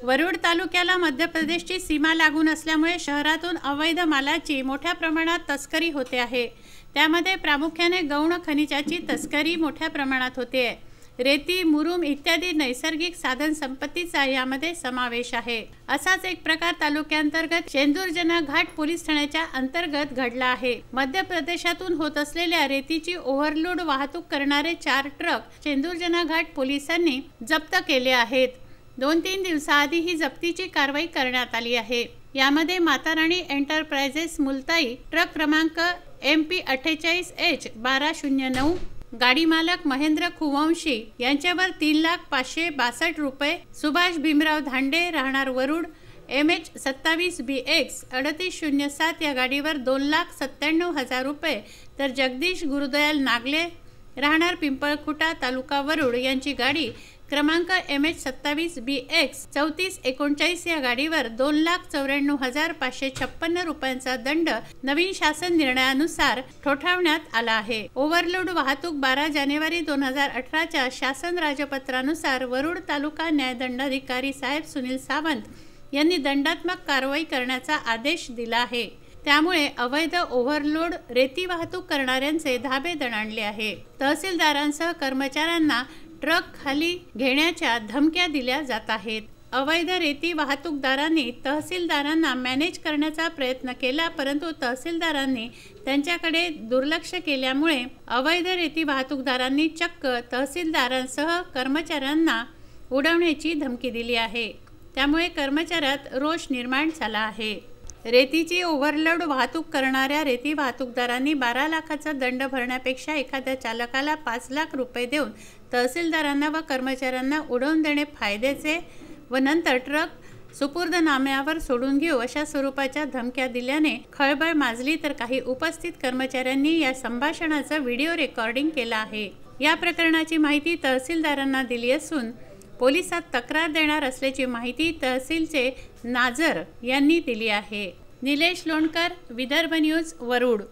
वरुड तालुक्याला मध्य प्रदेशची सीमा लागून असल्यामुळे शहरातून अवैध मालाची मोठ्या प्रमाणात तस्करी होते आहे। त्यामध्ये प्रामुख्याने गौण खनिजाची तस्करी मोठ्या प्रमाणात होते आहे। रेती, मुरुम इत्यादी नैसर्गिक साधन संपत्तीचा यामध्ये समावेश आहे। असाच एक प्रकार तालुक्यांतर्गत चेंदूरजना घाट पोलीस ठाण्याच्या अंतर्गत घडला आहे। मध्य प्रदेशातून होत असलेल्या रेतीची ओव्हरलोड वाहतूक करणारे 4 ट्रक चेंदूरजना घाट पोलिसांनी जप्त केले आहेत। 2-3 दिवसाआधी ही जप्तीची कारवाई करण्यात आली आहे। यामध्ये माताराणी एंटरप्राइजेस मुलताई ट्रक क्रमांक MP 48H1209 गाडी मालक महेंद्र खुवंशी यांच्यावर 3,562,000 रुपये, सुभाष भीमराव धांडे राहणार वरुड MH 27BX 3807 या गाडीवर 2,97,000 रुपये, तर जगदीश गुरुदयाल नागले राहणार पिंपळखुटा तालुका वरुड यांची गाडी क्रमांक MH 27BX 3439 या गाडीवर 2,94,556 रुपयांचा दंड नवीन शासन निर्णयानुसार ठोठावण्यात आला आहे। ओव्हरलोड वाहतूक 12 जानेवारी 2018च्या शासन राजपत्रानुसार वरुड तालुका न्यायदंडाधिकारी साहेब सुनील सावंत यांनी दंडात्मक कारवाई करण्याचा आदेश दिला आहे। त्यामुळे अवैध ओव्हरलोड रेती वाहतूक करणाऱ्यांचे धाबे दणाणले आहे। तहसीलदारांसह कर्मचाऱ्यांना ट्रक खाली घेण्याच्या धमक्या दिल्या जात आहेत। अवैध रेती वाहतूकदारांनी तहसीलदारांना मॅनेज करण्याचा प्रयत्न केला, परंतु तहसीलदारांनी त्यांच्याकडे दुर्लक्ष केल्यामुळे अवैध रेती वाहतूकदारांनी चक्क तहसीलदारांसह कर्मचाऱ्यांना उडवण्याची धमकी दिली आहे। त्यामुळे कर्मचाऱ्यात रोष निर्माण झाला आहे। रेतीची ओव्हरलोड वाहतूक करणाऱ्या रेती वाहतूकदारांनी 12 लाखाचा दंड भरण्यापेक्षा एखाद्या चालकाला 5 लाख रुपये देऊन तहसीलदारांना व कर्मचाऱ्यांना उडवून देणे फायद्याचे व नंतर ट्रक सुपूर्दनाम्यावर सोडून घेऊ अशा स्वरूपाच्या धमक्या दिल्याने खळबळ माजली, तर काही उपस्थित कर्मचाऱ्यांनी या संभाषणाचं व्हिडिओ रेकॉर्डिंग केलं आहे। या प्रकरणाची माहिती तहसीलदारांना दिली असून पोलिसात तक्रार देणार असल्याची माहिती तहसीलचे नाजर यांनी दिली आहे। निलेश लोणकर, विदर्भ न्यूज, वरुड।